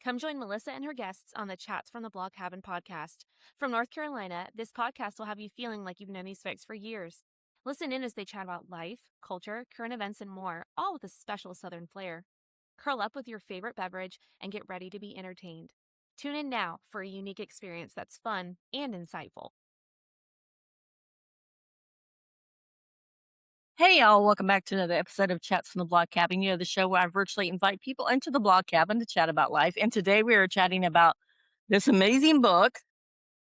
Come join Melissa and her guests on the Chats from the Blog Cabin podcast. From North Carolina, this podcast will have you feeling like you've known these folks for years. Listen in as they chat about life, culture, current events, and more, all with a special Southern flair. Curl up with your favorite beverage and get ready to be entertained. Tune in now for a unique experience that's fun and insightful. Hey, y'all. Welcome back to another episode of Chats from the Blog Cabin. The show where I virtually invite people into the blog cabin to chat about life. And today we are chatting about this amazing book,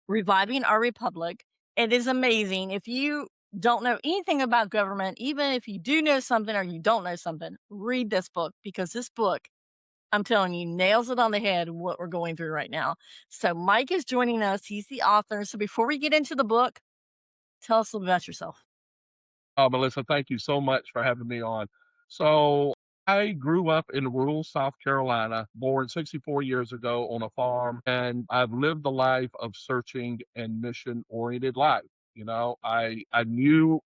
Reviving Our Republic. It is amazing. If you don't know anything about government, even if you do know something or you don't know something, read this book because this book, I'm telling you, nails it on the head what we're going through right now. So Mike is joining us. He's the author. So before we get into the book, tell us a little about yourself. Melissa, thank you so much for having me on. So, I grew up in rural South Carolina, born 64 years ago on a farm, and I've lived the life of searching and mission-oriented life. I knew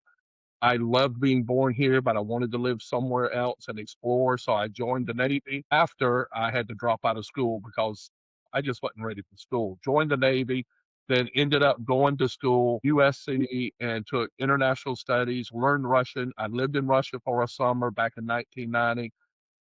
I loved being born here, but I wanted to live somewhere else and explore. So I joined the Navy after I had to drop out of school because I just wasn't ready for school. Joined the Navy, then ended up going to school, USC, and took international studies, learned Russian. I lived in Russia for a summer back in 1990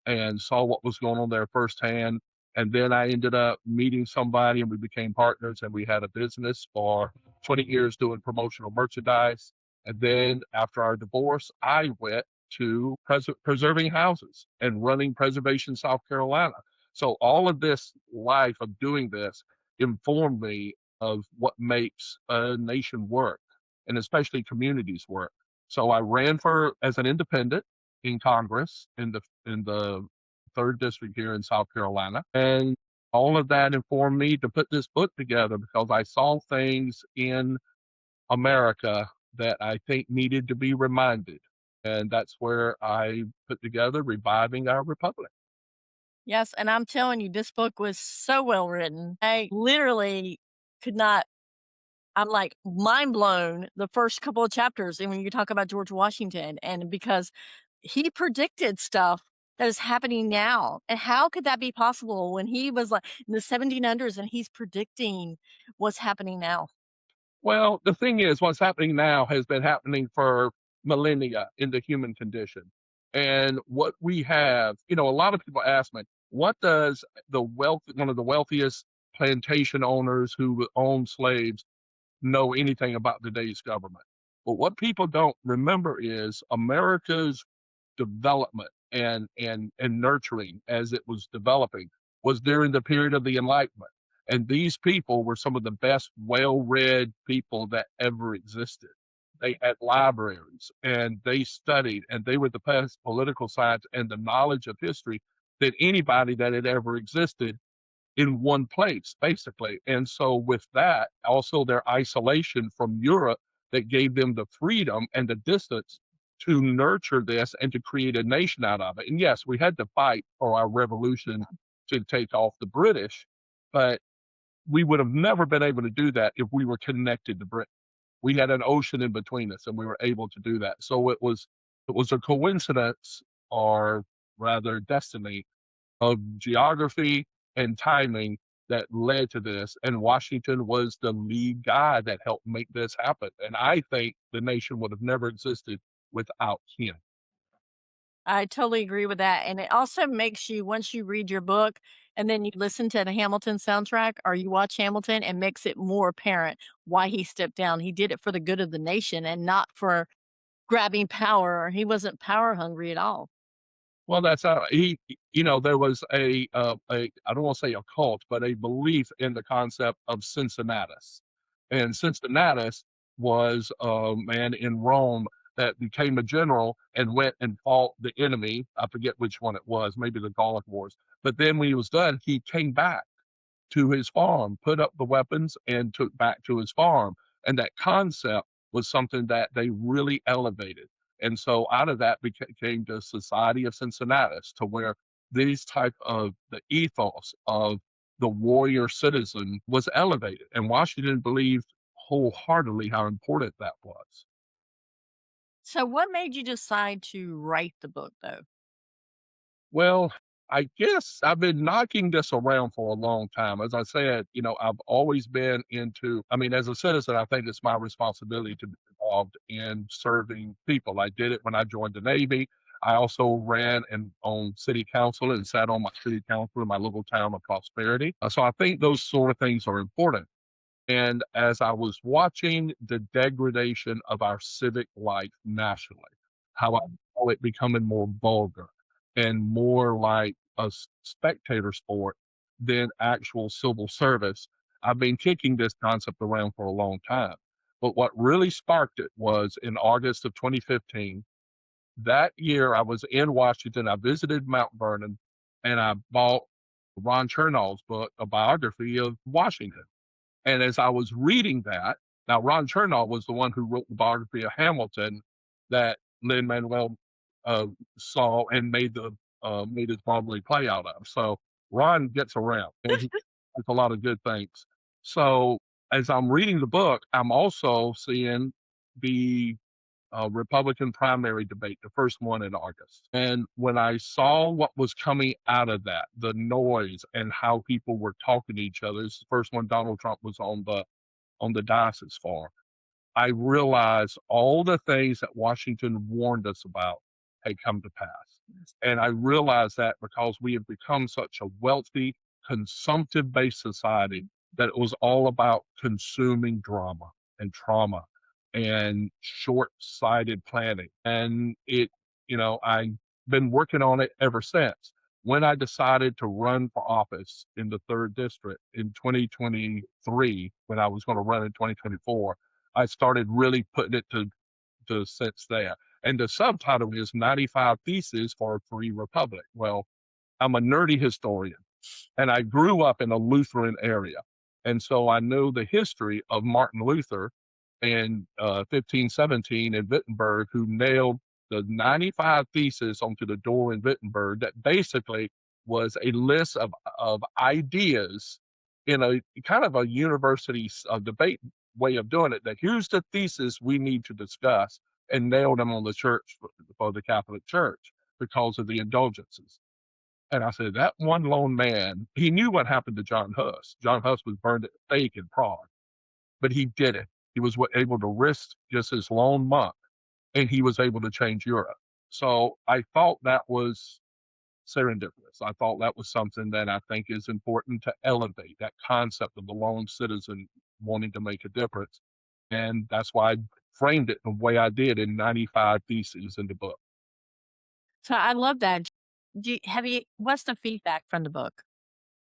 and saw what was going on there firsthand. And then I ended up meeting somebody and we became partners and we had a business for 20 years doing promotional merchandise. And then after our divorce, I went to preserving houses and running Preservation South Carolina. So all of this life of doing this informed me of what makes a nation work and especially communities work. So I ran for as an independent in Congress in the third district here in South Carolina. And all of that informed me to put this book together because I saw things in America that I think needed to be reminded. And that's where I put together Reviving Our Republic. Yes, and I'm telling you, this book was so well written. I literally could not I'm, like, mind blown the first couple of chapters, and when you talk about George Washington, and because he predicted stuff that is happening now, and how could that be possible when he was, like, in the 1700s and he's predicting what's happening now? Well, the thing is, what's happening now has been happening for millennia in the human condition. And what we have, a lot of people ask me, what does one of the wealthiest plantation owners who owned slaves know anything about today's government? But what people don't remember is America's development and nurturing as it was developing was during the period of the Enlightenment. And these people were some of the best well-read people that ever existed. They had libraries and they studied and they were the best political science and the knowledge of history that anybody that had ever existed in one place, basically. And so with that, also their isolation from Europe that gave them the freedom and the distance to nurture this and to create a nation out of it. And yes, we had to fight for our revolution to take off the British, but we would have never been able to do that if we were connected to Britain. We had an ocean in between us and we were able to do that. So it was a coincidence or rather destiny of geography and timing that led to this. And Washington was the lead guy that helped make this happen. And I think the nation would have never existed without him. I totally agree with that, and it also makes you once you read your book and then you listen to the Hamilton soundtrack or you watch Hamilton, it makes it more apparent why he stepped down. He did it for the good of the nation and not for grabbing power. He wasn't power hungry at all. Well, that's how there was I don't want to say a cult, but a belief in the concept of Cincinnatus. And Cincinnatus was a man in Rome that became a general and went and fought the enemy. I forget which one it was, maybe the Gallic Wars. But then when he was done, he came back to his farm, put up the weapons, and took back to his farm. And that concept was something that they really elevated. And so out of that became the Society of Cincinnatus, to where these type of the ethos of the warrior citizen was elevated. And Washington believed wholeheartedly how important that was. So what made you decide to write the book though? Well, I guess I've been knocking this around for a long time. As I said, I've always been as a citizen, I think it's my responsibility to be involved in serving people. I did it when I joined the Navy. I also ran and on city council and sat on my city council in my little town of Prosperity. So I think those sort of things are important. And as I was watching the degradation of our civic life nationally, how I saw it becoming more vulgar and more like a spectator sport than actual civil service, I've been kicking this concept around for a long time. But what really sparked it was in August of 2015. That year, I was in Washington. I visited Mount Vernon, and I bought Ron Chernow's book, a biography of Washington. And as I was reading that, now Ron Chernow was the one who wrote the biography of Hamilton that Lin-Manuel uh, saw and made his Broadway play out of. So Ron gets around and he does a lot of good things. So as I'm reading the book, I'm also seeing the Republican primary debate, the first one in August. And when I saw what was coming out of that, the noise and how people were talking to each other, this is the first one Donald Trump was on the diocese for. I realized all the things that Washington warned us about had come to pass. And I realized that because we have become such a wealthy, consumptive based society that it was all about consuming drama and trauma and short sighted planning. And I've been working on it ever since. When I decided to run for office in the third district in 2023, when I was going to run in 2024, I started really putting it to sense there. And the subtitle is 95 Theses for a Free Republic. Well, I'm a nerdy historian and I grew up in a Lutheran area. And so I know the history of Martin Luther in 1517 in Wittenberg, who nailed the 95 Theses onto the door in Wittenberg that basically was a list of ideas in a kind of a university debate way of doing it, that here's the thesis we need to discuss, and nailed them on the church for the Catholic Church because of the indulgences. And I said, that one lone man, he knew what happened to John Huss. John Huss was burned at the stake in Prague, but he did it. He was able to risk just his lone monk, and he was able to change Europe. So I thought that was serendipitous. I thought that was something that I think is important to elevate, that concept of the lone citizen wanting to make a difference. And that's why I framed it the way I did in 95 Theses in the book. So I love that. What's the feedback from the book?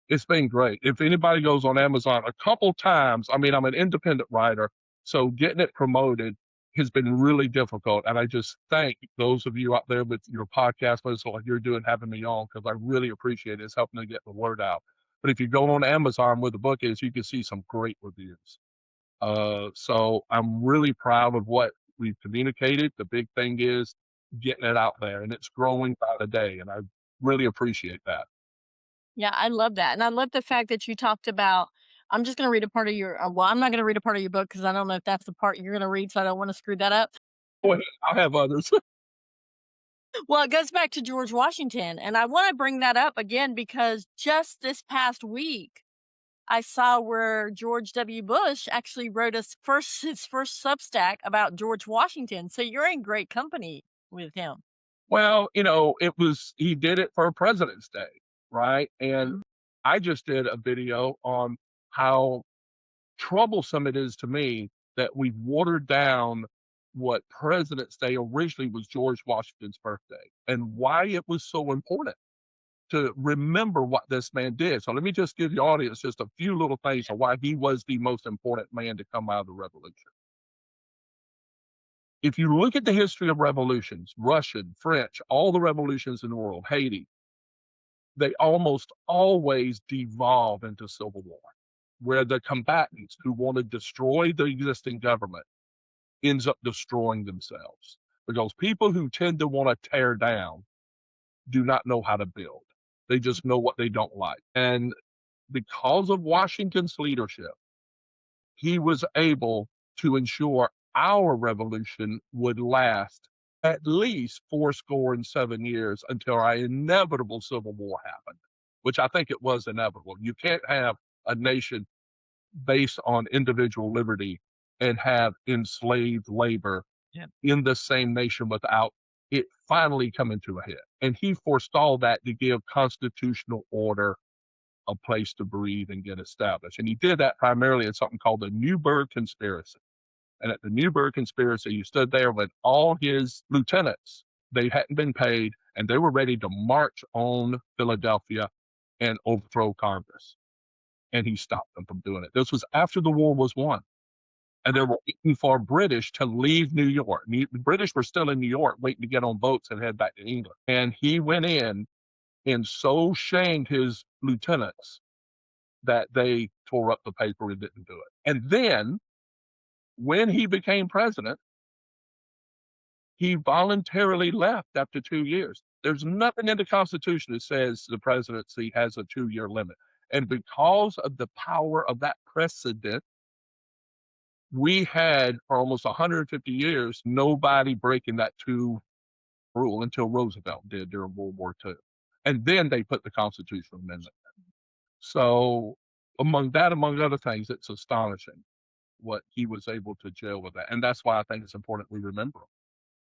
It's been great. If anybody goes on Amazon a couple times, I'm an independent writer, so getting it promoted has been really difficult. And I just thank those of you out there with your podcast lists like you're doing, having me on, because I really appreciate it. It's helping to get the word out. But if you go on Amazon where the book is, you can see some great reviews. So I'm really proud of what we've communicated. The big thing is getting it out there, and it's growing by the day. And I really appreciate that. Yeah, I love that. And I love the fact that you talked about, I'm just going to read a part of well, I'm not going to read a part of your book because I don't know if that's the part you're going to read. So I don't want to screw that up. Go ahead. I'll have others. Well, it goes back to George Washington. And I want to bring that up again because just this past week, I saw where George W. Bush actually wrote his first Substack about George Washington. So you're in great company with him. Well, he did it for President's Day, right? And Mhm. I just did a video on how troublesome it is to me that we've watered down what President's Day originally was George Washington's birthday and why it was so important to remember what this man did. So let me just give the audience just a few little things of why he was the most important man to come out of the revolution. If you look at the history of revolutions, Russian, French, all the revolutions in the world, Haiti, they almost always devolve into civil war, where the combatants who want to destroy the existing government ends up destroying themselves. Because people who tend to want to tear down do not know how to build. They just know what they don't like. And because of Washington's leadership, he was able to ensure our revolution would last at least 70 years until our inevitable Civil War happened, which I think it was inevitable. You can't have a nation based on individual liberty and have enslaved labor in the same nation without it finally coming to a head. And he forestalled that to give constitutional order a place to breathe and get established. And he did that primarily in something called the Newburgh Conspiracy. And at the Newburgh Conspiracy, he stood there with all his lieutenants. They hadn't been paid, and they were ready to march on Philadelphia and overthrow Congress. And he stopped them from doing it. This was after the war was won. And they were waiting for British to leave New York. The British were still in New York waiting to get on boats and head back to England. And he went in and so shamed his lieutenants that they tore up the paper and didn't do it. And then when he became president, he voluntarily left after 2 years. There's nothing in the Constitution that says the presidency has a 2-year limit. And because of the power of that precedent, we had for almost 150 years nobody breaking that 2 rule until Roosevelt did during World War II. And then they put the constitutional amendment in. So among other things, it's astonishing what he was able to jail with that. And that's why I think it's important we remember him.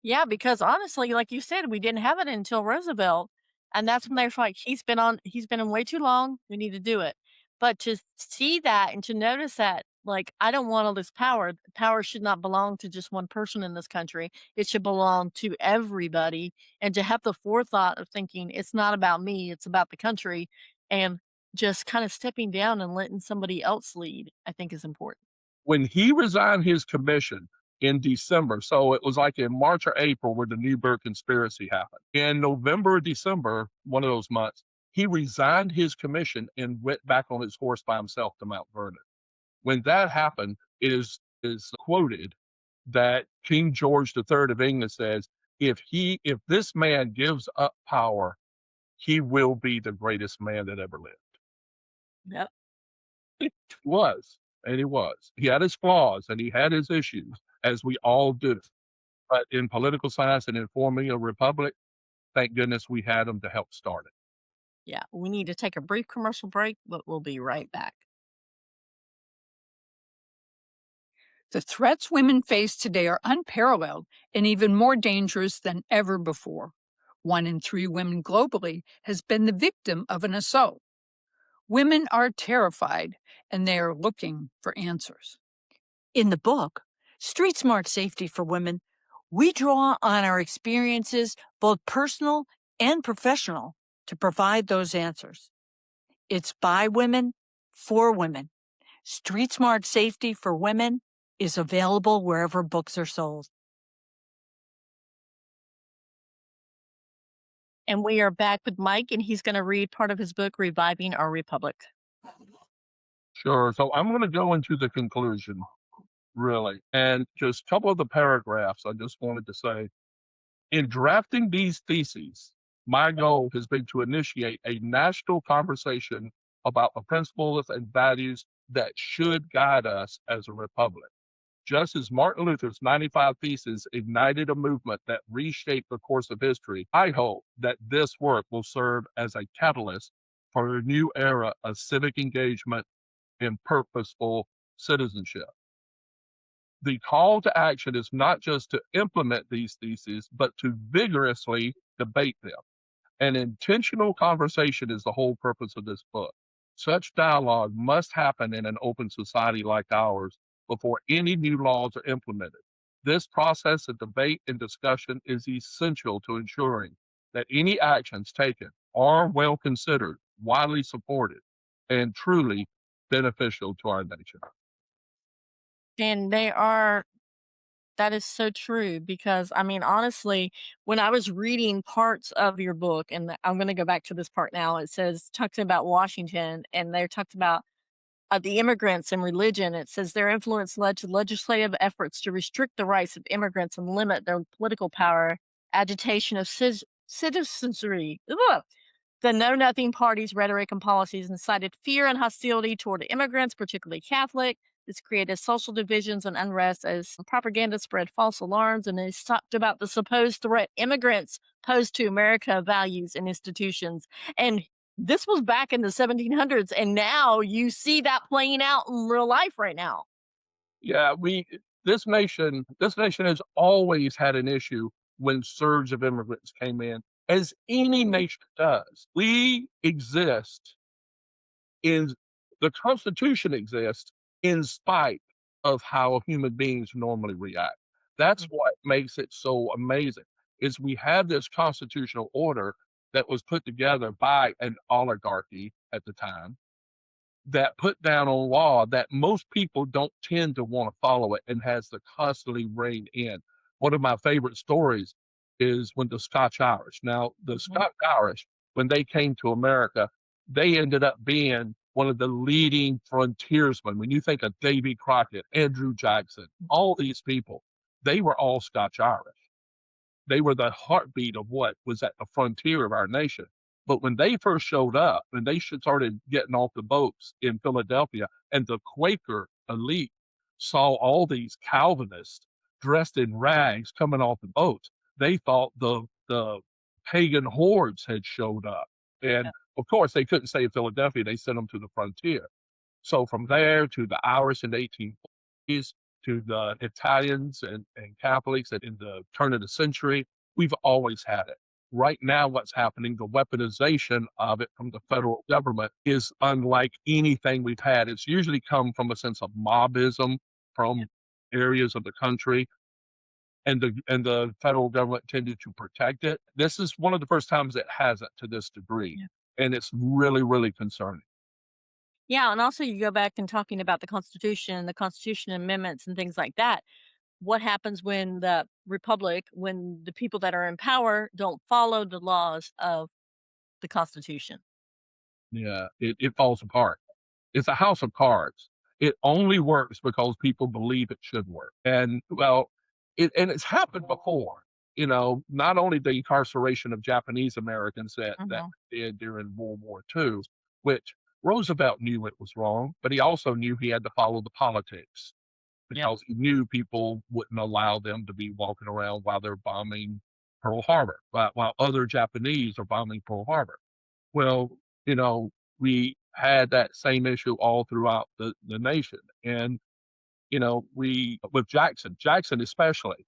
Yeah, because honestly, like you said, we didn't have it until Roosevelt, and that's when they're like, he's been in way too long, we need to do it. But to see that and to notice that, like, I don't want all this power. Power should not belong to just one person in this country. It should belong to everybody. And to have the forethought of thinking it's not about me, it's about the country, and just kind of stepping down and letting somebody else lead, I think is important. When he resigned his commission in December, so it was like in March or April where the Newburgh Conspiracy happened. In November or December, one of those months, he resigned his commission and went back on his horse by himself to Mount Vernon. When that happened, it is quoted that King George III of England says, if this man gives up power, he will be the greatest man that ever lived. Yep. It was, and he was. He had his flaws and he had his issues, as we all do. But in political science and in forming a republic, thank goodness we had him to help start it. Yeah. We need to take a brief commercial break, but we'll be right back. The threats women face today are unparalleled and even more dangerous than ever before. 1 in 3 women globally has been the victim of an assault. Women are terrified and they are looking for answers. In the book, Street Smart Safety for Women, we draw on our experiences, both personal and professional, to provide those answers. It's by women, for women. Street Smart Safety for Women is available wherever books are sold. And we are back with Mike, and he's going to read part of his book, Reviving Our Republic. Sure. So I'm going to go into the conclusion, really. And just a couple of the paragraphs I just wanted to say. In drafting these theses, my goal has been to initiate a national conversation about the principles and values that should guide us as a republic. Just as Martin Luther's 95 Theses ignited a movement that reshaped the course of history, I hope that this work will serve as a catalyst for a new era of civic engagement and purposeful citizenship. The call to action is not just to implement these theses, but to vigorously debate them. An intentional conversation is the whole purpose of this book. Such dialogue must happen in an open society like ours before any new laws are implemented. This process of debate and discussion is essential to ensuring that any actions taken are well considered, widely supported, and truly beneficial to our nation. And that is so true because, I mean, honestly, when I was reading parts of your book, and I'm going to go back to this part now, it says, talks about Washington, and they're talked about the immigrants and religion. It says their influence led to legislative efforts to restrict the rights of immigrants and limit their political power, agitation of citizenry. Ugh. The Know Nothing Party's rhetoric and policies incited fear and hostility toward immigrants, particularly Catholic. This created social divisions and unrest as propaganda spread false alarms, and they talked about the supposed threat immigrants posed to America values and institutions. And this was back in the 1700s, and now you see that playing out in real life right now. Yeah, this nation has always had an issue when surge of immigrants came in, as any nation does. We exist in the Constitution exists in spite of how human beings normally react. That's what makes it so amazing, is we have this constitutional order that was put together by an oligarchy at the time that put down a law that most people don't tend to want to follow it and has to constantly rein in. One of my favorite stories is when the Scotch Irish. Now, the Scotch Irish, when they came to America, they ended up being one of the leading frontiersmen. When you think of Davy Crockett, Andrew Jackson, all these people, they were all Scotch Irish. They were the heartbeat of what was at the frontier of our nation. But when they first showed up, when they started getting off the boats in Philadelphia, and the Quaker elite saw all these Calvinists dressed in rags coming off the boats, they thought the pagan hordes had showed up. And of course, they couldn't stay in Philadelphia; they sent them to the frontier. So from there to the Irish in the 1840s, to the Italians and Catholics in the turn of the century, we've always had it. Right now, what's happening, the weaponization of it from the federal government is unlike anything we've had. It's usually come from a sense of mobism from areas of the country, and the federal government tended to protect it. This is one of the first times it hasn't to this degree, and it's really, really concerning. Yeah, and also you go back and talking about the Constitution amendments and things like that. What happens when the republic, when the people that are in power don't follow the laws of the Constitution? Yeah, it falls apart. It's a house of cards. It only works because people believe it should work. And well, it's happened before. Not only the incarceration of Japanese Americans that Mhm. we did during World War II, which Roosevelt knew it was wrong, but he also knew he had to follow the politics Yep. because he knew people wouldn't allow them to be walking around while they're bombing Pearl Harbor, while other Japanese are bombing Pearl Harbor. Well, we had that same issue all throughout the nation. And, we with Jackson especially,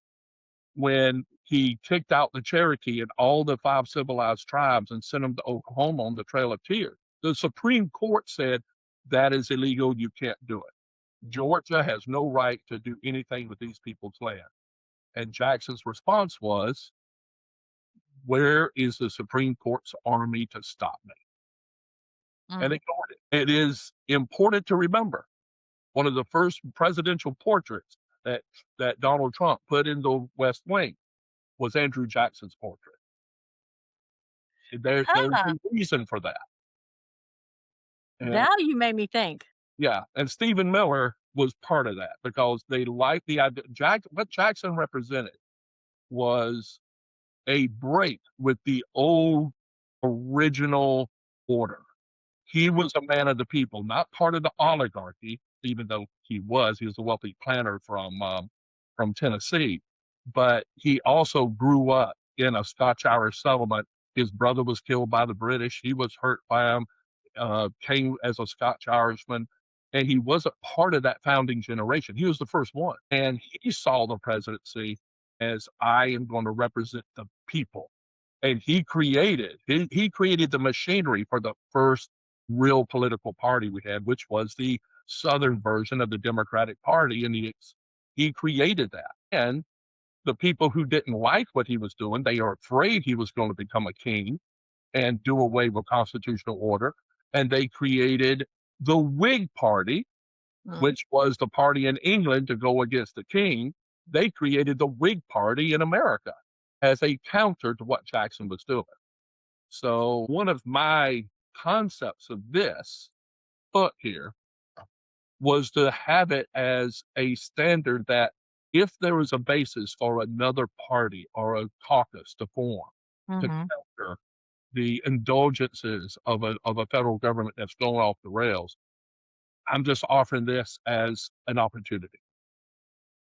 when he kicked out the Cherokee and all the 5 civilized tribes and sent them to Oklahoma on the Trail of Tears, the Supreme Court said that is illegal, you can't do it. Georgia has no right to do anything with these people's land. And Jackson's response was, "Where is the Supreme Court's army to stop me?" And Mm. ignored it. It is important to remember one of the first presidential portraits that Donald Trump put in the West Wing was Andrew Jackson's portrait. There's Huh. a reason for that. And Now you made me think. yeah, and Stephen Miller was part of that because they liked the idea. What Jackson represented was a break with the old original order. He was a man of the people, not part of the oligarchy, even though he was a wealthy planter from Tennessee. But he also grew up in a Scotch-Irish settlement. His brother was killed by the British. He was hurt by them, came as a Scotch-Irishman, and he wasn't part of that founding generation. He was the first one. And he saw the presidency as, I am going to represent the people. And he created the machinery for the first real political party we had, which was the Southern version of the Democratic Party. And he created that. And the people who didn't like what he was doing, they are afraid he was going to become a king and do away with constitutional order. And they created the Whig Party, Mm. which was the party in England to go against the king. They created the Whig Party in America as a counter to what Jackson was doing. So one of my concepts of this book here was to have it as a standard that if there was a basis for another party or a caucus to form to Mhm. counter the indulgences of a federal government that's going off the rails, I'm just offering this as an opportunity.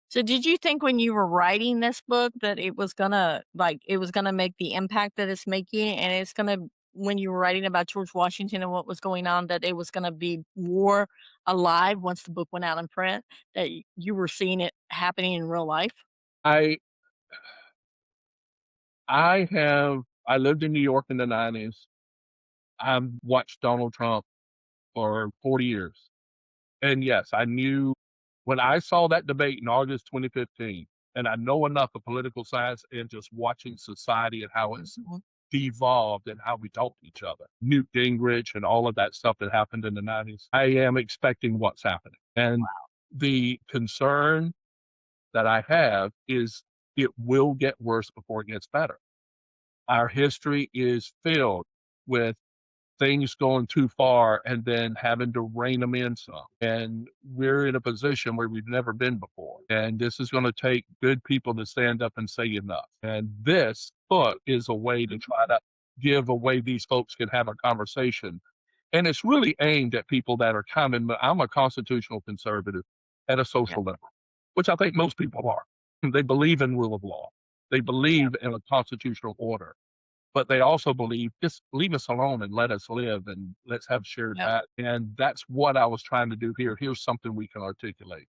So did you think when you were writing this book that it was gonna make the impact that it's making, and it's gonna when you were writing about George Washington and what was going on, that it was gonna be more alive once the book went out in print, that you were seeing it happening in real life? I I lived in New York in the 90s. I've watched Donald Trump for 40 years. And yes, I knew when I saw that debate in August 2015, and I know enough of political science and just watching society and how it's Mhm. devolved and how we talk to each other. Newt Gingrich and all of that stuff that happened in the 90s. I am expecting what's happening. And the concern that I have is it will get worse before it gets better. Our history is filled with things going too far and then having to rein them in some. And we're in a position where we've never been before. And this is going to take good people to stand up and say enough. And this book is a way to try to give a way these folks can have a conversation. And it's really aimed at people that are I'm a constitutional conservative at a Yeah. social level, which I think most people are. They believe in rule of law. They believe in a constitutional order, but they also believe, "Just leave us alone and let us live, and let's have shared Yep. that." And that's what I was trying to do here. Here's something we can articulate.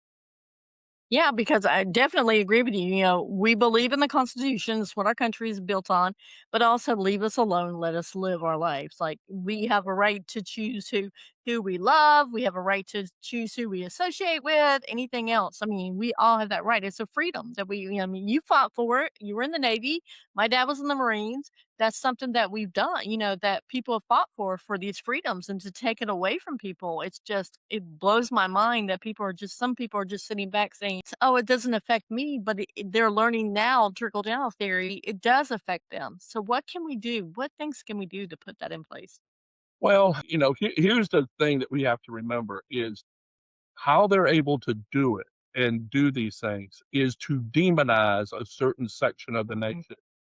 Yeah, because I definitely agree with you. You know, we believe in the Constitution, it's what our country is built on, but also leave us alone, let us live our lives. Like we have a right to choose who we love, we have a right to choose who we associate with, anything else. I mean, we all have that right. It's a freedom that I mean, you fought for it. You were in the Navy. My dad was in the Marines. That's something that we've done, that people have fought for these freedoms, and to take it away from people, it blows my mind that some people are just sitting back saying, "Oh, it doesn't affect me," but they're learning now trickle down theory. It does affect them. So what can we do? What things can we do to put that in place? Well, here's the thing that we have to remember is how they're able to do it and do these things is to demonize a certain section of the Mhm. nation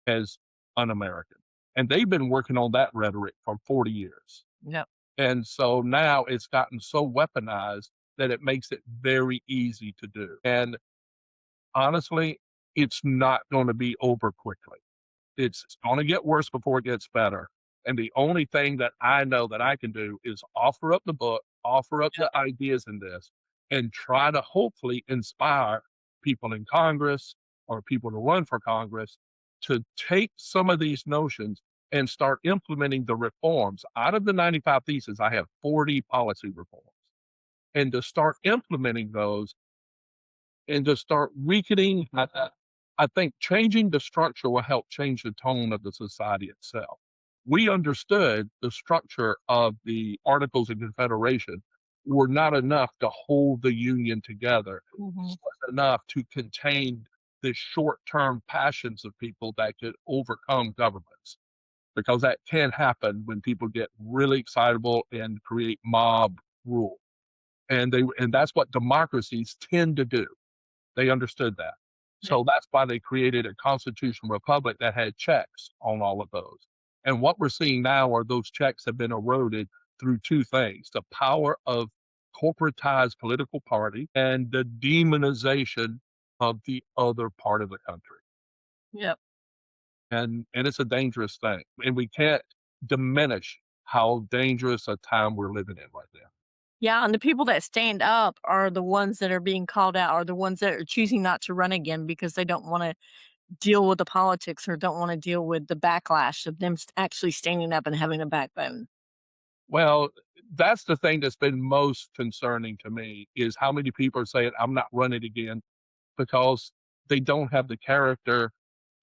as un-American. And they've been working on that rhetoric for 40 years. Yep. And so now it's gotten so weaponized that it makes it very easy to do. And honestly, it's not going to be over quickly. It's going to get worse before it gets better. And the only thing that I know that I can do is offer up the book, offer up Yep. the ideas in this, and try to hopefully inspire people in Congress or people to run for Congress to take some of these notions and start implementing the reforms. Out of the 95 theses, I have 40 policy reforms. And to start implementing those and to start weakening. I think changing the structure will help change the tone of the society itself. We understood the structure of the Articles of Confederation were not enough to hold the Union together. Mhm. It wasn't enough to contain the short-term passions of people that could overcome governments, because that can happen when people get really excitable and create mob rule. And that's what democracies tend to do. They understood that. Yep. So that's why they created a constitutional republic that had checks on all of those. And what we're seeing now are those checks have been eroded through two things: the power of corporatized political party and the demonization of the other part of the country. Yep. And it's a dangerous thing. And we can't diminish how dangerous a time we're living in right now. Yeah, and the people that stand up are the ones that are being called out, are the ones that are choosing not to run again because they don't want to deal with the politics or don't want to deal with the backlash of them actually standing up and having a backbone. Well, that's the thing that's been most concerning to me is how many people are saying, "I'm not running again," because they don't have the character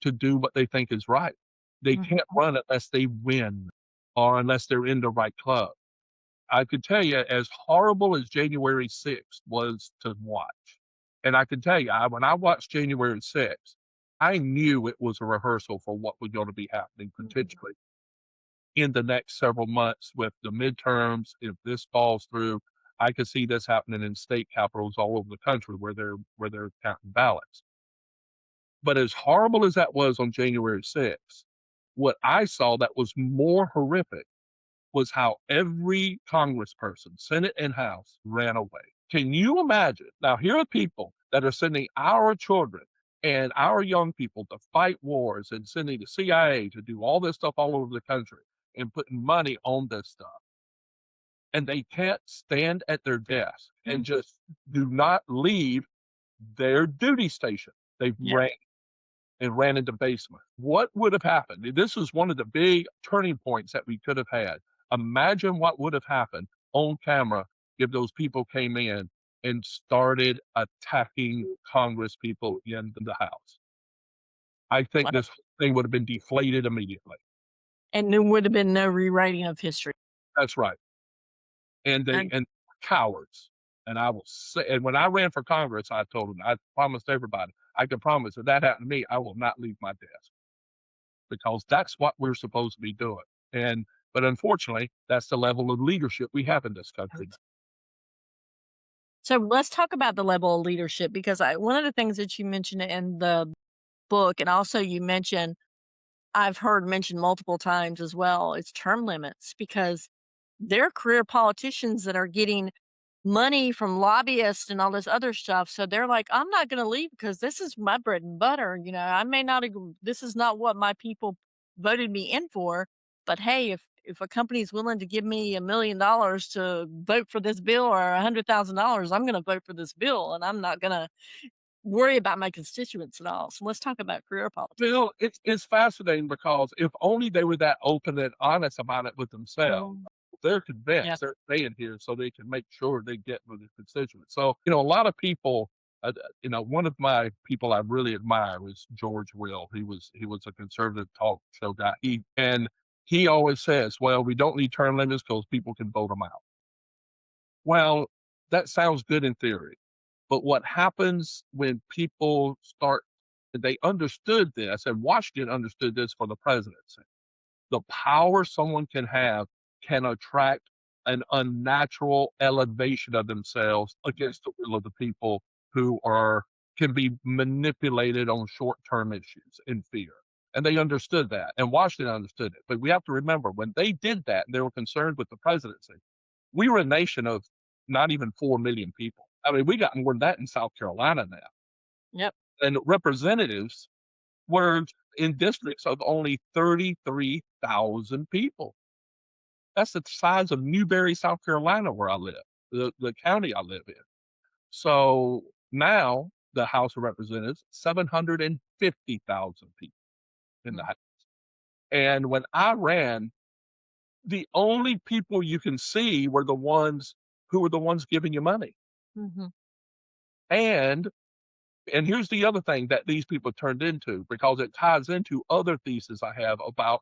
to do what they think is right. They Mhm. can't run unless they win or unless they're in the right club. I could tell you, as horrible as January 6th was to watch, and I can tell you, when I watched January 6th, I knew it was a rehearsal for what was going to be happening potentially in the next several months with the midterms. If this falls through, I could see this happening in state capitals all over the country where they're counting ballots. But as horrible as that was on January 6th, what I saw that was more horrific was how every congressperson, Senate and House, ran away. Can you imagine? Now, here are people that are sending our children and our young people to fight wars and sending the CIA to do all this stuff all over the country and putting money on this stuff. And they can't stand at their desk and just do not leave their duty station. They ran into basement. What would have happened? This was one of the big turning points that we could have had. Imagine what would have happened on camera if those people came in and started attacking Congress people in the House. I think this thing would have been deflated immediately. And there would have been no rewriting of history. That's right. And cowards. And I will say, and when I ran for Congress, I told them, I promised everybody, I can promise if that happened to me, I will not leave my desk, because that's what we're supposed to be doing. But unfortunately, that's the level of leadership we have in this country. So let's talk about the level of leadership, because one of the things that you mentioned in the book, and also you mentioned, I've heard mentioned multiple times as well, is term limits, because they're career politicians that are getting money from lobbyists and all this other stuff. So they're like, I'm not going to leave because this is my bread and butter. I may not agree, this is not what my people voted me in for, but hey, if a company is willing to give me $1 million to vote for this bill, or $100,000, I'm going to vote for this bill, and I'm not going to worry about my constituents at all. So let's talk about career politics. Bill, it's fascinating, because if only they were that open and honest about it with themselves. They're convinced they're staying here so they can make sure they get with the constituents. So, a lot of people, one of my people I really admire was George Will. He was a conservative talk show guy. He always says, well, we don't need term limits because people can vote them out. Well, that sounds good in theory, but what happens when people they understood this, and Washington understood this for the presidency. The power someone can have can attract an unnatural elevation of themselves against the will of the people, who can be manipulated on short-term issues in fear. And they understood that, and Washington understood it. But we have to remember, when they did that, and they were concerned with the presidency, we were a nation of not even 4 million people. I mean, we got more than that in South Carolina now. Yep. And representatives were in districts of only 33,000 people. That's the size of Newberry, South Carolina, where I live, the county I live in. So now the House of Representatives, 750,000 people in the House. And when I ran, the only people you can see were the ones who were the ones giving you money. Mm-hmm. And here's the other thing that these people turned into, because it ties into other theses I have about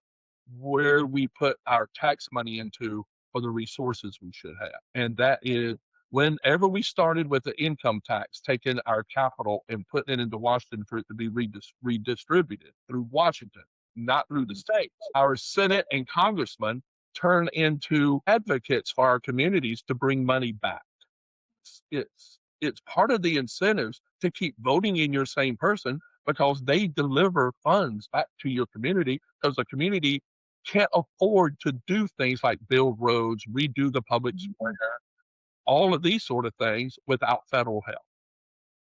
where we put our tax money into for the resources we should have. And that is, whenever we started with the income tax, taking our capital and putting it into Washington for it to be redistributed through Washington, not through the states, our Senate and congressmen turn into advocates for our communities to bring money back. It's part of the incentives to keep voting in your same person, because they deliver funds back to your community, because the community can't afford to do things like build roads, redo the public square, all of these sort of things without federal help.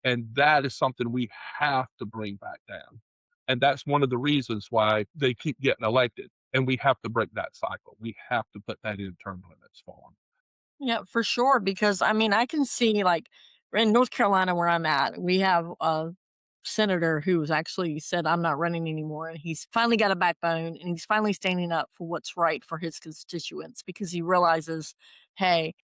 And that is something we have to bring back down. And that's one of the reasons why they keep getting elected. And we have to break that cycle. We have to put that in term limits for them. Yeah, for sure. Because I can see, like, in North Carolina where I'm at, we have a senator who's actually said, I'm not running anymore. And he's finally got a backbone, and he's finally standing up for what's right for his constituents, because he realizes, hey,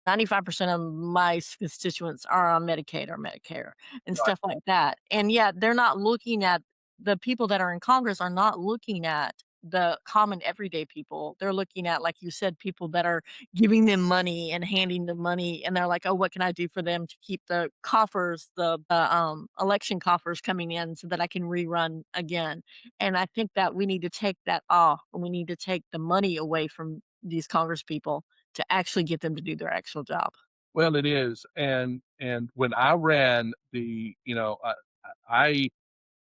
95% of my constituents are on Medicaid or Medicare and stuff like that. And yet they're not looking at, the people that are in Congress are not looking at the common everyday people. They're looking at, like you said, people that are giving them money and handing them money. And they're like, oh, what can I do for them to keep the coffers, the election coffers coming in so that I can rerun again? And I think that we need to take that off, and we need to take the money away from these Congress people to actually get them to do their actual job. Well, it is. And when I ran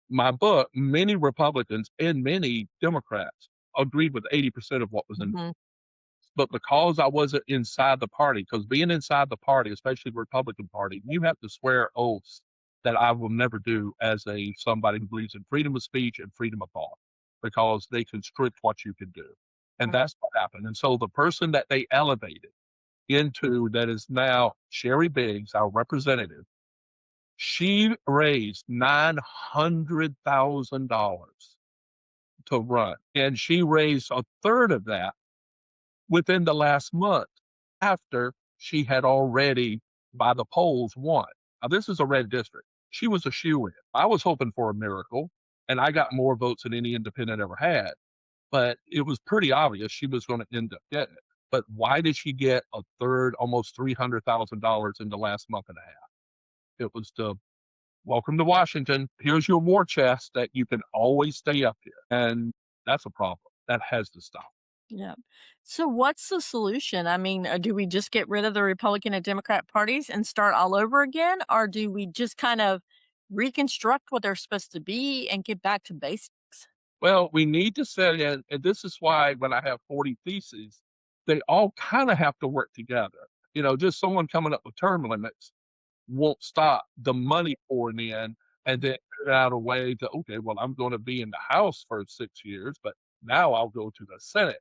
my book, many Republicans and many Democrats agreed with 80% of what was in. But because I wasn't inside the party, because being inside the party, especially the Republican Party, you have to swear oaths that I will never do as somebody who believes in freedom of speech and freedom of thought, because they constrict what you can do. And that's what happened. And so the person that they elevated into that is now Sherry Biggs, our representative, she raised $900,000 to run. And she raised a third of that within the last month after she had already, by the polls, won. Now, this is a red district. She was a shoo-in. I was hoping for a miracle, and I got more votes than any independent ever had. But it was pretty obvious she was going to end up getting it. But why did she get a third, almost $300,000 in the last month and a half? It was to welcome to Washington. Here's your war chest that you can always stay up here. And that's a problem. That has to stop. Yeah. So what's the solution? I mean, do we just get rid of the Republican and Democrat parties and start all over again? Or do we just kind of reconstruct what they're supposed to be and get back to basics? Well, we need to set in, and this is why when I have 40 theses, they all kind of have to work together. Just someone coming up with term limits won't stop the money pouring in and then figure out a way to, okay, well, I'm going to be in the House for 6 years, but now I'll go to the Senate.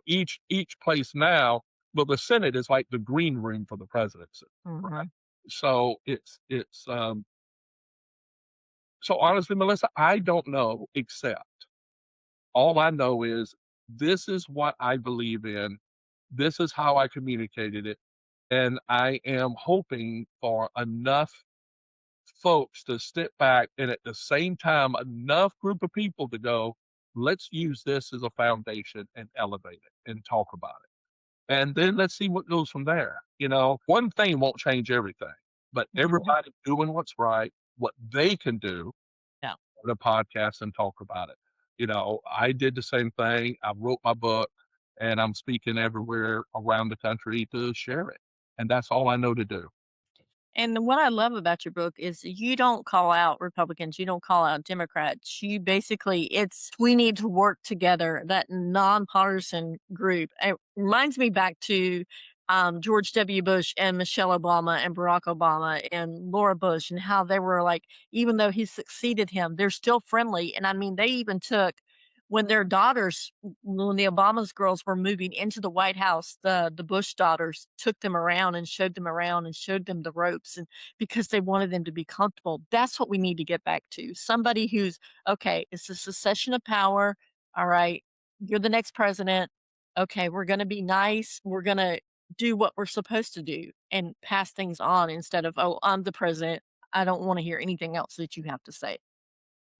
Each place now, well, the Senate is like the green room for the presidency. Mhm. So so honestly, Melissa, I don't know, except all I know is this is what I believe in. This is how I communicated it. And I am hoping for enough folks to step back and at the same time, enough group of people to go, let's use this as a foundation and elevate it and talk about it. And then let's see what goes from there. One thing won't change everything, but everybody doing what's right, what they can do, Yeah. on a podcast and talk about it. I did the same thing. I wrote my book and I'm speaking everywhere around the country to share it. And that's all I know to do. And what I love about your book is you don't call out Republicans, you don't call out Democrats. You basically, it's we need to work together, that nonpartisan group. It reminds me back to George W. Bush and Michelle Obama and Barack Obama and Laura Bush, and how they were like, even though he succeeded him, they're still friendly. And I mean, they even took when their daughters, when the Obama's girls were moving into the White House, the Bush daughters took them around and showed them around and showed them the ropes, and because they wanted them to be comfortable. That's what we need to get back to. Somebody who's okay, it's a succession of power. All right, you're the next president. Okay, we're going to be nice. We're going to do what we're supposed to do and pass things on instead of, oh, I'm the president. I don't want to hear anything else that you have to say.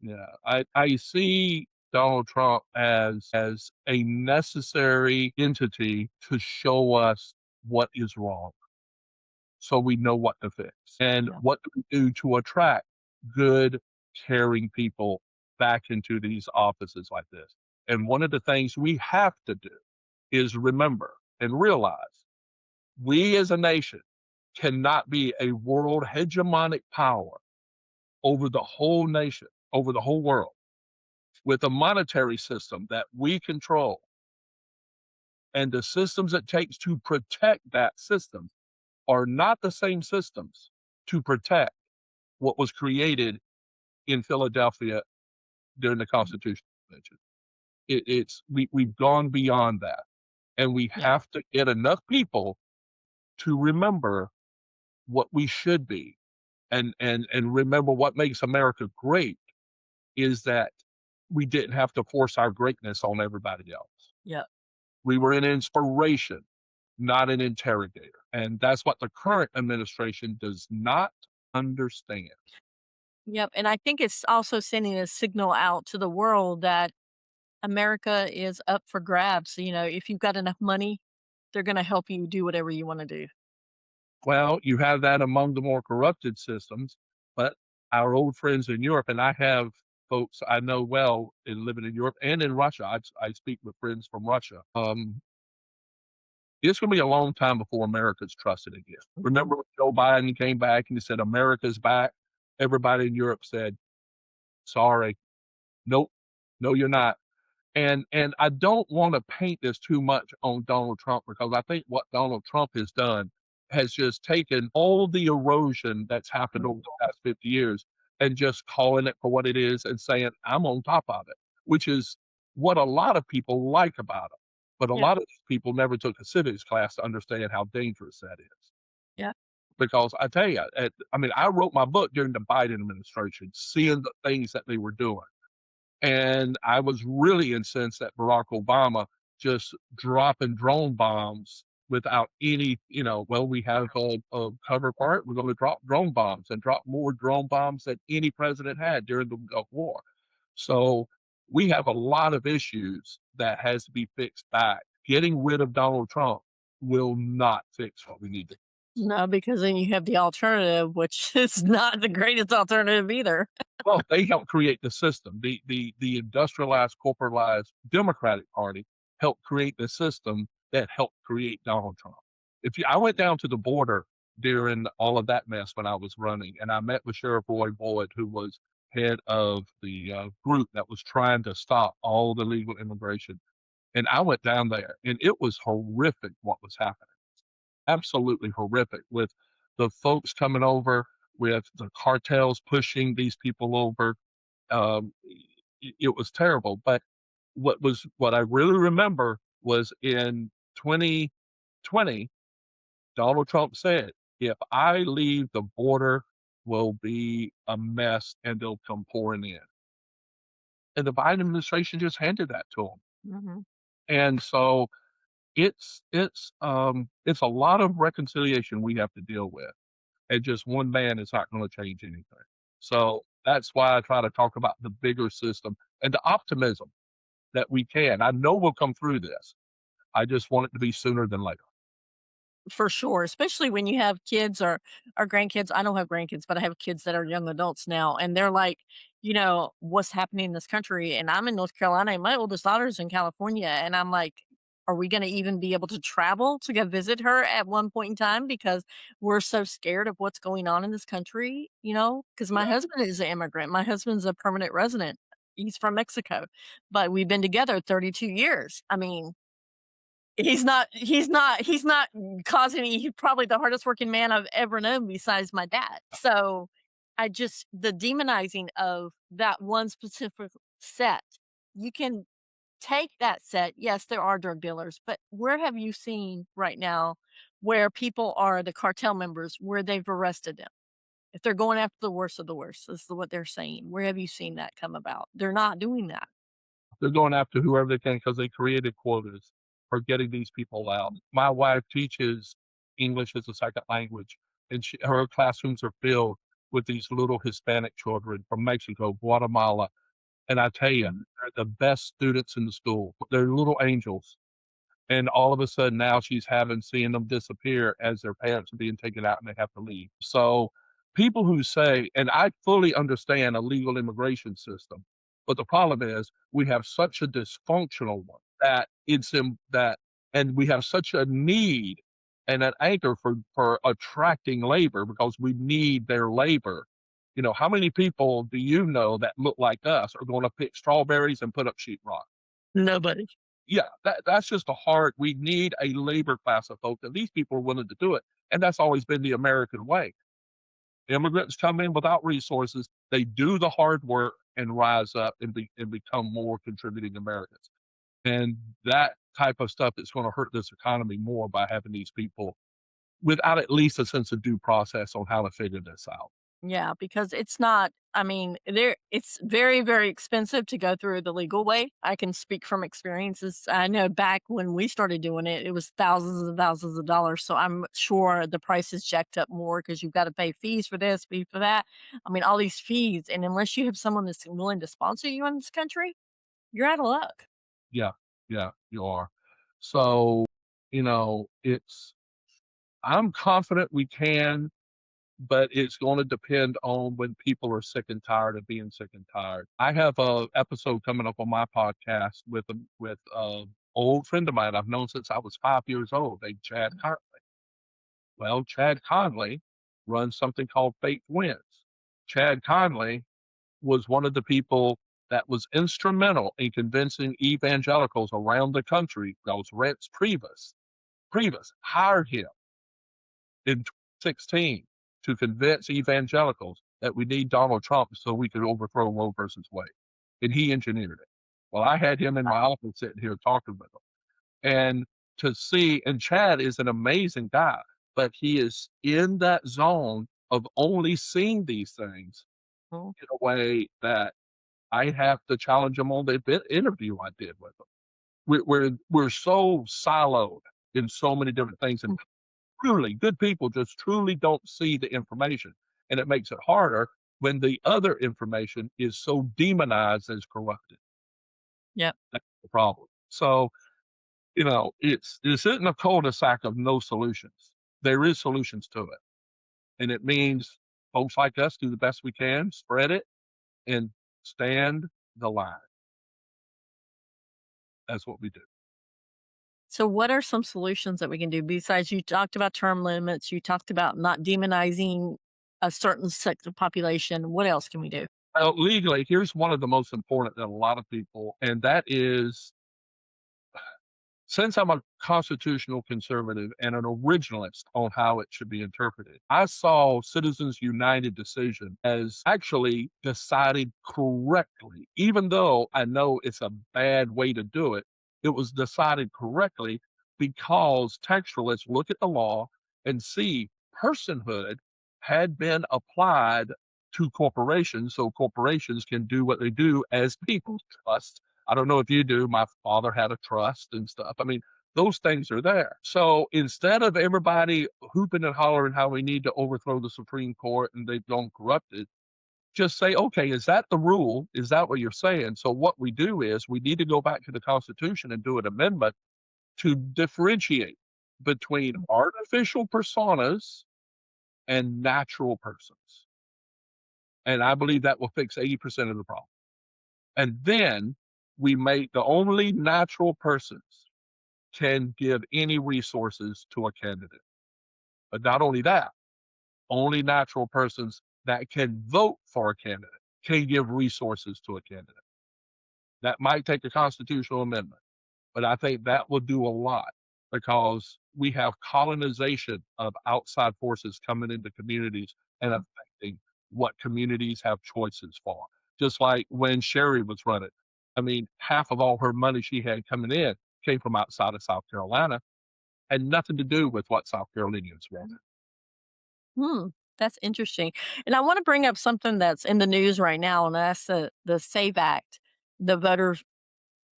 Yeah. I see Donald Trump as a necessary entity to show us what is wrong so we know what to fix. And Yeah. what do we do to attract good, caring people back into these offices like this? And one of the things we have to do is remember and realize we as a nation cannot be a world hegemonic power over the whole nation, over the whole world, with a monetary system that we control and the systems it takes to protect that system are not the same systems to protect what was created in Philadelphia during the Constitutional Convention. We've gone beyond that, and we Yeah. have to get enough people to remember what we should be, and remember what makes America great is that we didn't have to force our greatness on everybody else. Yeah. We were an inspiration, not an interrogator, and that's what the current administration does not understand. Yep, and I think it's also sending a signal out to the world that America is up for grabs. If you've got enough money, they're gonna help you do whatever you wanna do. Well, you have that among the more corrupted systems, but our old friends in Europe, and I have folks I know well in living in Europe and in Russia. I speak with friends from Russia. It's going to be a long time before America's trusted again. Remember when Joe Biden came back and he said, America's back? Everybody in Europe said, sorry, nope, no, you're not. And I don't want to paint this too much on Donald Trump, because I think what Donald Trump has done has just taken all the erosion that's happened over the past 50 years and just calling it for what it is and saying, I'm on top of it, which is what a lot of people like about it. But a Yeah. lot of these people never took a civics class to understand how dangerous that is. Yeah. Because I tell you, I mean, I wrote my book during the Biden administration, seeing the things that they were doing. And I was really incensed at Barack Obama just dropping drone bombs without any, well, we have a cover part. We're going to drop drone bombs, and drop more drone bombs than any president had during the Gulf War. So we have a lot of issues that has to be fixed back. Getting rid of Donald Trump will not fix what we need to. No, because then you have the alternative, which is not the greatest alternative either. Well, they helped create the system. The industrialized, corporatized Democratic Party helped create the system that helped create Donald Trump. I went down to the border during all of that mess when I was running, and I met with Sheriff Roy Boyd, who was head of the group that was trying to stop all the legal immigration. And I went down there, and it was horrific what was happening. Absolutely horrific, with the folks coming over, with the cartels pushing these people over. It was terrible. But what I really remember was in 2020, Donald Trump said, "If I leave, the border will be a mess and they'll come pouring in." And the Biden administration just handed that to him. Mhm. And so it's a lot of reconciliation we have to deal with. And just one man is not going to change anything. So that's why I try to talk about the bigger system and the optimism that we can. I know we'll come through this. I just want it to be sooner than later. For sure, especially when you have kids or grandkids. I don't have grandkids, but I have kids that are young adults now, and they're like, what's happening in this country? And I'm in North Carolina, and my oldest daughter's in California, and I'm like, are we going to even be able to travel to go visit her at one point in time because we're so scared of what's going on in this country? Because my Yeah. husband is an immigrant. My husband's a permanent resident. He's from Mexico, but we've been together 32 years. I mean, he's not causing me. He's probably the hardest working man I've ever known besides my dad. So the demonizing of that one specific set, you can take that set. Yes, there are drug dealers, but where have you seen right now where people are the cartel members where they've arrested them? If they're going after the worst of the worst, this is what they're saying. Where have you seen that come about? They're not doing that. They're going after whoever they can because they created quotas for getting these people out. My wife teaches English as a second language, and her classrooms are filled with these little Hispanic children from Mexico, Guatemala. And I tell you, they're the best students in the school. They're little angels. And all of a sudden now she's seeing them disappear as their parents are being taken out and they have to leave. So people who say, and I fully understand a legal immigration system, but the problem is we have such a dysfunctional one that and we have such a need and an anchor for attracting labor because we need their labor. How many people do you know that look like us are going to pick strawberries and put up sheetrock? Nobody. Yeah, that's just we need a labor class of folks, and these people are willing to do it, and that's always been the American way. Immigrants come in without resources, they do the hard work and rise up and become more contributing Americans. And that type of stuff is gonna hurt this economy more by having these people without at least a sense of due process on how to figure this out. Yeah, because it's not, I mean, it's very, very expensive to go through the legal way. I can speak from experiences. I know back when we started doing it, it was thousands and thousands of dollars. So I'm sure the price is jacked up more because you've got to pay fees for this, fee for that. I mean, all these fees. And unless you have someone that's willing to sponsor you in this country, you're out of luck. Yeah, yeah, you are. So, it's I'm confident we can, but it's going to depend on when people are sick and tired of being sick and tired. I have a episode coming up on my podcast with a old friend of mine I've known since I was 5 years old, named Chad Conley. Well, Chad Conley runs something called Faith Wins. Chad Conley was one of the people that was instrumental in convincing evangelicals around the country. Those Rents Priebus hired him in 2016 to convince evangelicals that we need Donald Trump so we could overthrow Roe versus Wade. And he engineered it. Well, I had him in my office sitting here talking with him. And to see, and Chad is an amazing guy, but he is in that zone of only seeing these things Oh, in a way that I have to challenge him on the interview I did with him. We're so siloed in so many different things, and truly good people just truly don't see the information, and it makes it harder when the other information is so demonized as corrupted. yep. That's the problem. So, this isn't a cul-de-sac of no solutions. There is solutions to it, and it means folks like us do the best we can, spread it, and stand the line. That's what we do. So, what are some solutions that we can do besides you talked about term limits? You talked about not demonizing a certain sect of population. What else can we do? Legally, here's one of the most important that a lot of people, and that is, since I'm a constitutional conservative and an originalist on how it should be interpreted, I saw Citizens United decision as actually decided correctly. Even though I know it's a bad way to do it, it was decided correctly because textualists look at the law and see personhood had been applied to corporations so corporations can do what they do as people. Trust, I don't know if you do. My father had a trust and stuff. I mean, those things are there. So instead of everybody hooping and hollering how we need to overthrow the Supreme Court and they've gone corrupted, just say, okay, is that the rule? Is that what you're saying? So what we do is we need to go back to the Constitution and do an amendment to differentiate between artificial personas and natural persons. And I believe that will fix 80% of the problem. And then we make the only natural persons can give any resources to a candidate. But not only that, only natural persons that can vote for a candidate can give resources to a candidate. That might take a constitutional amendment, but I think that will do a lot because we have colonization of outside forces coming into communities and affecting what communities have choices for. Just like when Sherry was running, I mean, half of all her money she had coming in came from outside of South Carolina, had nothing to do with what South Carolinians wanted. Hmm, that's interesting. And I want to bring up something that's in the news right now, and that's the SAVE Act, the Voter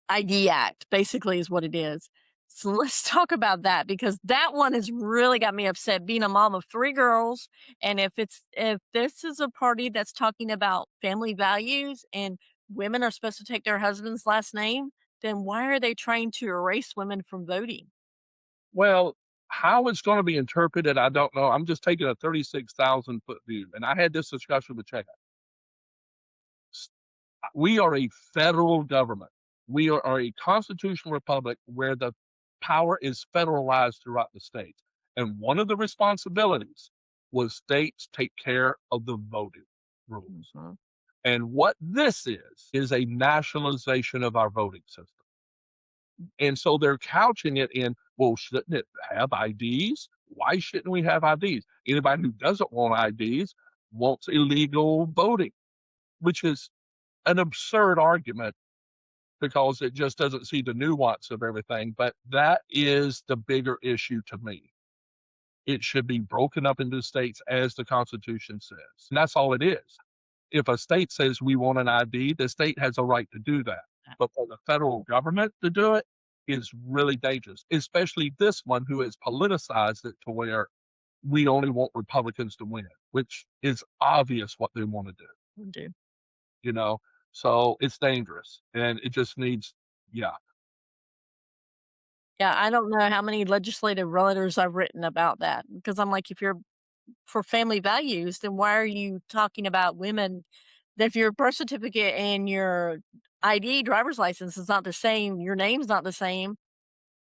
ID Act, basically, is what it is. So let's talk about that because that one has really got me upset. Being a mom of 3 girls, and if this is a party that's talking about family values and women are supposed to take their husband's last name, then why are they trying to erase women from voting? Well, how it's going to be interpreted, I don't know. I'm just taking a 36,000 foot view. And I had this discussion with Chad. We are a federal government. We are a constitutional republic where the power is federalized throughout the states. And one of the responsibilities was states take care of the voting rules. Mhm. And what this is a nationalization of our voting system. And so they're couching it in, well, shouldn't it have IDs? Why shouldn't we have IDs? Anybody who doesn't want IDs wants illegal voting, which is an absurd argument because it just doesn't see the nuance of everything. But that is the bigger issue to me. It should be broken up into states as the Constitution says. And that's all it is. If a state says we want an ID, the state has a right to do that. But for the federal government to do it is really dangerous, especially this one who has politicized it to where we only want Republicans to win, which is obvious what they want to do, We do. you know? So it's dangerous and it just needs, yeah. Yeah, I don't know how many legislative letters I've written about that because I'm like, if you're for family values, then why are you talking about women? If your birth certificate and your ID, driver's license is not the same, your name's not the same,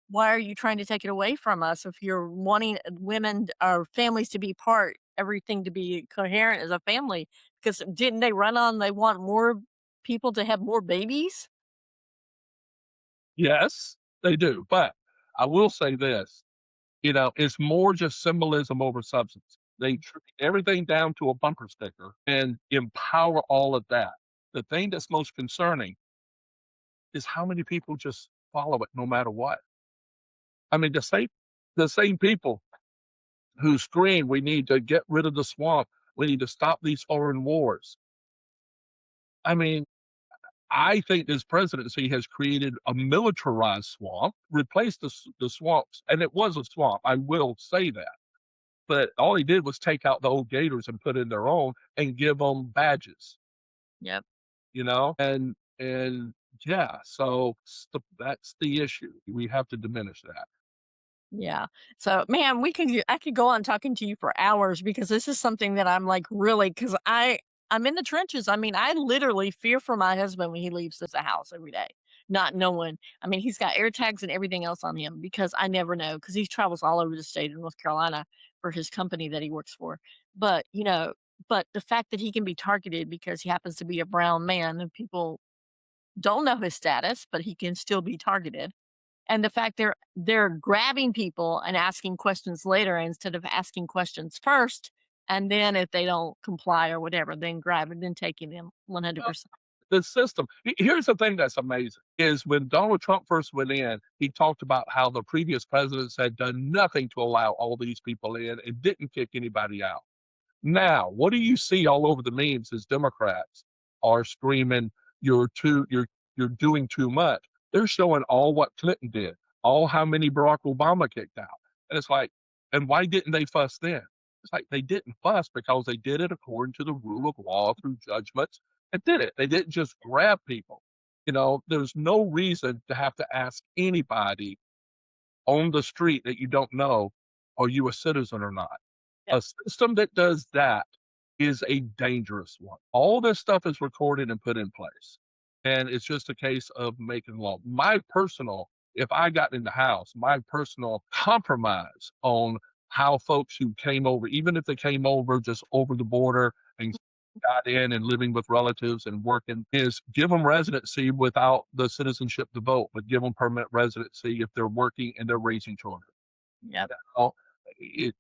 why are you trying to take it away from us if you're wanting women or families to be part, everything to be coherent as a family? Because didn't they run on they want more people to have more babies? Yes, they do. But I will say this, it's more just symbolism over substance. They treat everything down to a bumper sticker and empower all of that. The thing that's most concerning is how many people just follow it no matter what. I mean, the same people who scream, we need to get rid of the swamp. We need to stop these foreign wars. I mean, I think this presidency has created a militarized swamp, replaced the swamps, and it was a swamp. I will say that. But all he did was take out the old gators and put in their own and give them badges, Yep. and yeah, so that's the issue. We have to diminish that. Yeah. So, man, I could go on talking to you for hours because this is something that I'm like really because I'm in the trenches. I mean, I literally fear for my husband when he leaves the house every day, not knowing. I mean, he's got air tags and everything else on him because I never know because he travels all over the state of North Carolina for his company that he works for. But but the fact that he can be targeted because he happens to be a brown man and people don't know his status, but he can still be targeted and the fact they're grabbing people and asking questions later instead of asking questions first, and then if they don't comply or whatever, then grabbing, then taking them 100%. The system. Here's the thing that's amazing is when Donald Trump first went in, he talked about how the previous presidents had done nothing to allow all these people in and didn't kick anybody out. Now, what do you see all over the memes as Democrats are screaming, you're doing too much. They're showing all what Clinton did, all how many Barack Obama kicked out. And it's like, and why didn't they fuss then? It's like they didn't fuss because they did it according to the rule of law through judgments and did it. They didn't just grab people. There's no reason to have to ask anybody on the street that you don't know, are you a citizen or not? Yep. A system that does that is a dangerous one. All this stuff is recorded and put in place. And it's just a case of making law. If I got in the house, my personal compromise on how folks who came over, even if they came over just over the border and got in and living with relatives and working, is give them residency without the citizenship to vote, but give them permanent residency if they're working and they're raising children. Yep.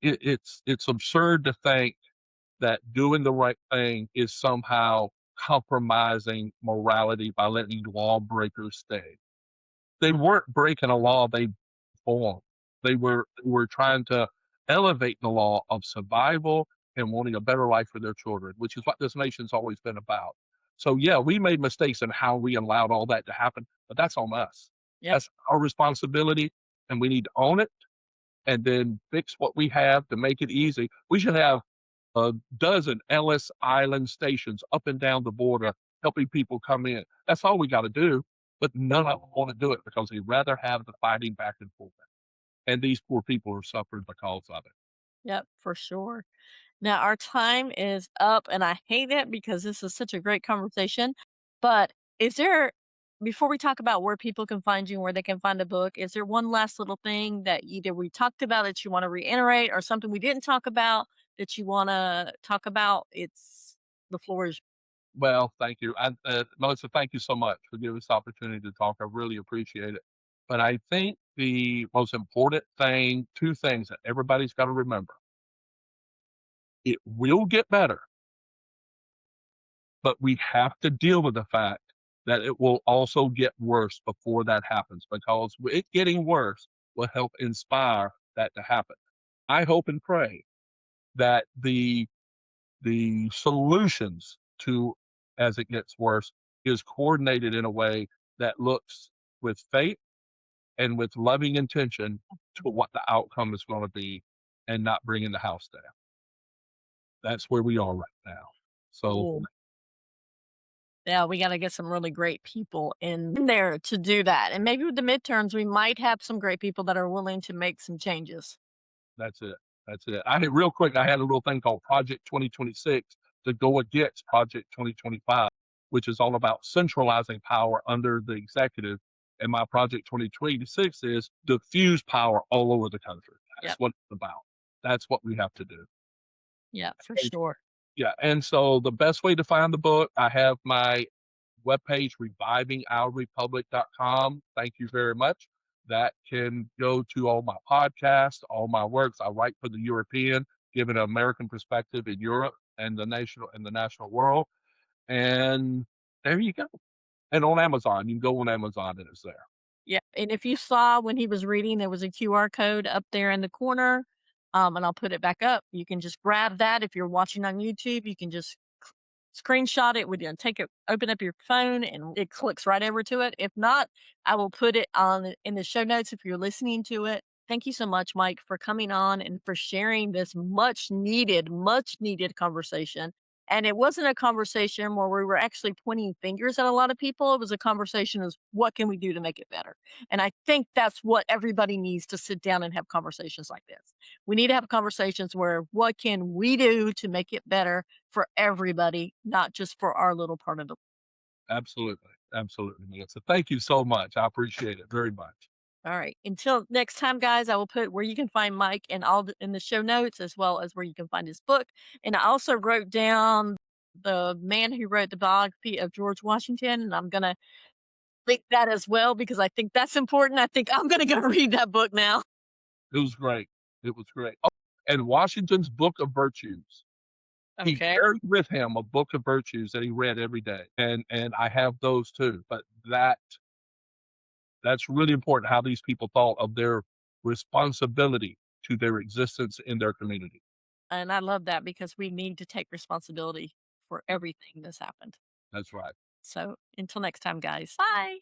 It's absurd to think that doing the right thing is somehow compromising morality by letting lawbreakers stay. They weren't breaking a law they formed. They were trying to elevate the law of survival and wanting a better life for their children, which is what this nation's always been about. So yeah, we made mistakes in how we allowed all that to happen, but that's on us. Yep. That's our responsibility, and we need to own it and then fix what we have to make it easy. We should have a dozen Ellis Island stations up and down the border helping people come in. That's all we got to do. But none of them want to do it because they'd rather have the fighting back and forth. And these poor people are suffering because of it. Yep, for sure. Now, our time is up, and I hate it because this is such a great conversation. But is there, before we talk about where people can find you and where they can find the book, is there one last little thing that either we talked about that you want to reiterate or something we didn't talk about that you want to talk about? The floor is. Well, thank you. And Melissa, thank you so much for giving us the opportunity to talk. I really appreciate it. But I think the most important thing, two things that everybody's got to remember, it will get better, but we have to deal with the fact that it will also get worse before that happens because it getting worse will help inspire that to happen. I hope and pray that the solutions to as it gets worse is coordinated in a way that looks with faith and with loving intention to what the outcome is going to be and not bringing the house down. That's where we are right now. So Cool. Yeah, we got to get some really great people in there to do that. And maybe with the midterms, we might have some great people that are willing to make some changes. that's it. That's it. Real quick, I had a little thing called Project 2026 to go against Project 2025, which is all about centralizing power under the executive. And my Project 2026 is diffuse power all over the country. That's Yep. what it's about. That's what we have to do. Yeah, for And sure. yeah, and so the best way to find the book, I have my webpage, revivingourrepublic.com. Thank you very much. That can go to all my podcasts, all my works. I write for the European, giving an American perspective in Europe and the national world. And there you go. And on Amazon, you can go on Amazon and it's there. Yeah, and if you saw when he was reading, there was a QR code up there in the corner, and I'll put it back up. You can just grab that. If you're watching on YouTube, you can just screenshot it with you and take it, open up your phone, and it clicks right over to it. If not, I will put it on in the show notes if you're listening to it. Thank you so much, Mike, for coming on and for sharing this much needed conversation. And it wasn't a conversation where we were actually pointing fingers at a lot of people. It was a conversation of what can we do to make it better? And I think that's what everybody needs, to sit down and have conversations like this. We need to have conversations where what can we do to make it better for everybody, not just for our little part of the. Absolutely. Absolutely, Melissa. Thank you so much. I appreciate it very much. All right. Until next time, guys, I will put where you can find Mike and in the show notes, as well as where you can find his book. And I also wrote down the man who wrote the biography of George Washington, and I'm going to link that as well because I think that's important. I think I'm going to go read that book now. It was great. It was great. Oh, and Washington's Book of Virtues. He Okay. carried with him a book of virtues that he read every day. And I have those too. But that's really important, how these people thought of their responsibility to their existence in their community. And I love that because we need to take responsibility for everything that's happened. That's right. So until next time, guys. Bye.